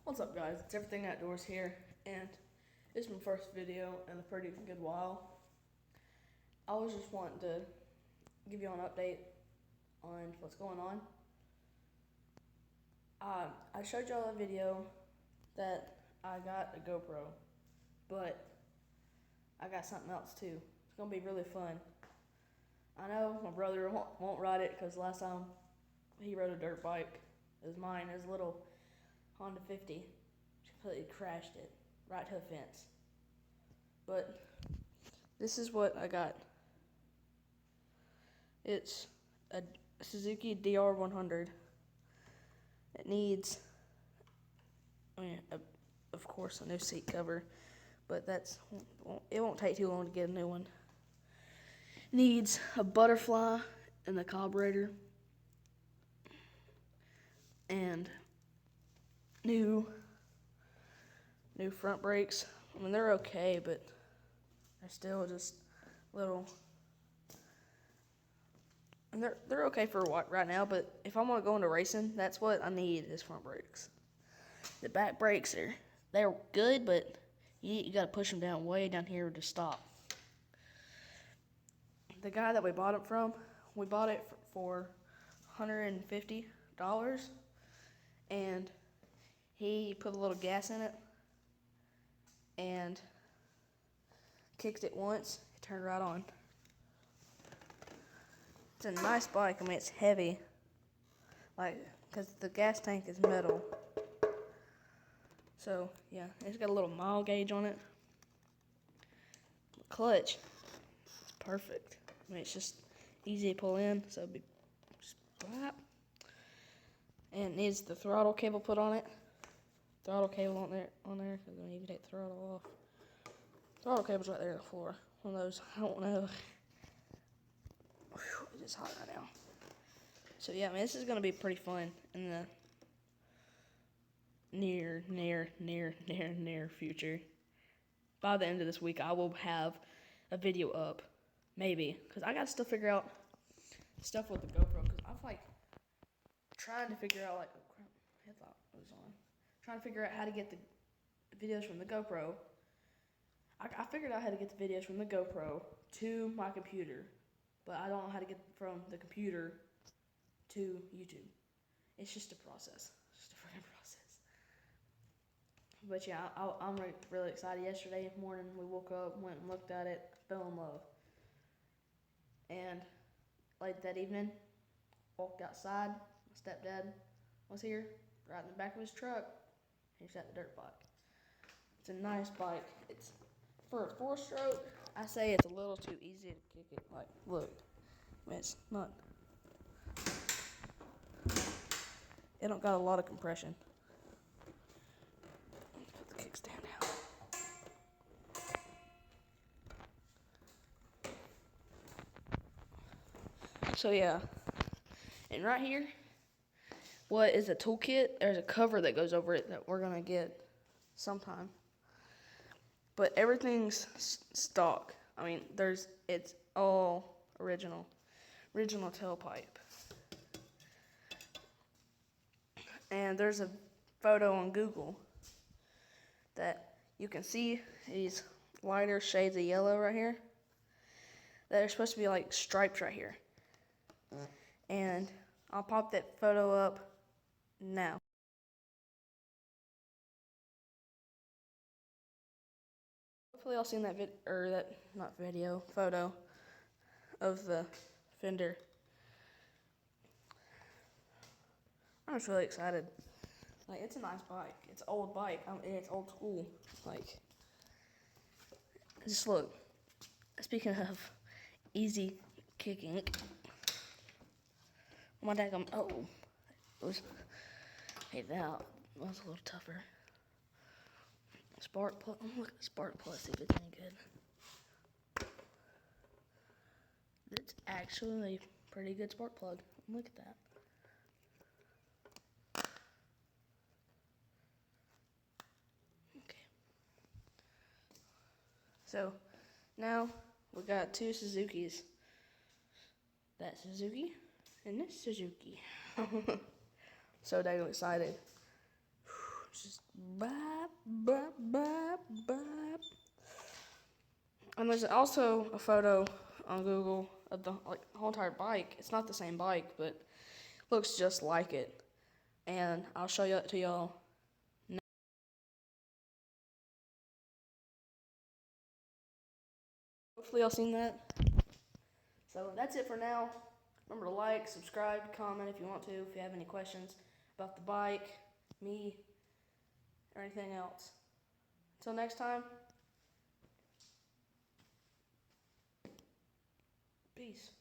What's up, guys? It's Everything Outdoors here, and it's my first video in a pretty good while. I was just wanting to give you an update on what's going on. I showed y'all a video that I got a GoPro, but I got something else too. It's gonna be really fun. I know my brother won't ride it because last time he rode a dirt bike, it was mine, his little Honda 50. Completely crashed it right to a fence. But this is what I got. It's a Suzuki Dr 100. It needs, of course, a new seat cover, but it won't take too long to get a new one. It needs a butterfly in the carburetor and new front brakes. I mean, they're okay, but they're still just little. And they're okay for right now, but if I'm gonna go into racing, that's what I need is front brakes. The back brakes they're good, but you gotta push them down way down here to stop. The guy that we bought it from, we bought it for $150, and he put a little gas in it and kicked it once. It turned right on. It's a nice bike. I mean, it's heavy, because the gas tank is metal. So yeah, it's got a little mile gauge on it. The clutch, it's perfect. I mean, it's just easy to pull in, so it'd be just blap. And it needs the throttle cable put on it. Throttle cable on there, because then you can take the throttle off. Throttle cable's right there on the floor. One of those, I don't know. Whew, it's hot right now. So yeah, I mean, this is gonna be pretty fun in the near future. By the end of this week, I will have a video up, maybe, because I gotta still figure out stuff with the GoPro, because I'm trying to figure out, oh crap, headlight was on. Trying to figure out how to get the videos from the GoPro. I figured out how to get the videos from the GoPro to my computer, but I don't know how to get from the computer to YouTube. It's just a process. It's just a freaking process. But yeah, I'm really excited. Yesterday morning, we woke up, went and looked at it, fell in love. And late that evening, walked outside. My stepdad was here, right in the back of his truck. He's got the dirt bike. It's a nice bike. It's for a 4-stroke. I say it's a little too easy to kick it. Like, look, I mean, it's not. It don't got a lot of compression. Put the kickstand down. So yeah, and right here, what is a toolkit? There's a cover that goes over it that we're gonna get sometime. But everything's stock. I mean, it's all original tailpipe. And there's a photo on Google that you can see these lighter shades of yellow right here that are supposed to be like stripes right here. And I'll pop that photo up now. Hopefully y'all seen that photo of the fender. I'm just really excited. Like, it's a nice bike. It's an old bike. It's old school. Like, just look. Speaking of easy kicking, my dad it was, hey, that was a little tougher. Spark Plus, look at the Spark Plus, see if it's any good. It's actually a pretty good spark plug. Look at that. Okay. So, now we got two Suzukis. That Suzuki and this Suzuki. So damn excited. Just bop, bop, bop, bop. And there's also a photo on Google of the whole entire bike. It's not the same bike, but looks just like it. And I'll show it to y'all now. Hopefully y'all seen that. So that's it for now. Remember to like, subscribe, comment if you want to, if you have any questions about the bike, me, or anything else. Until next time, peace.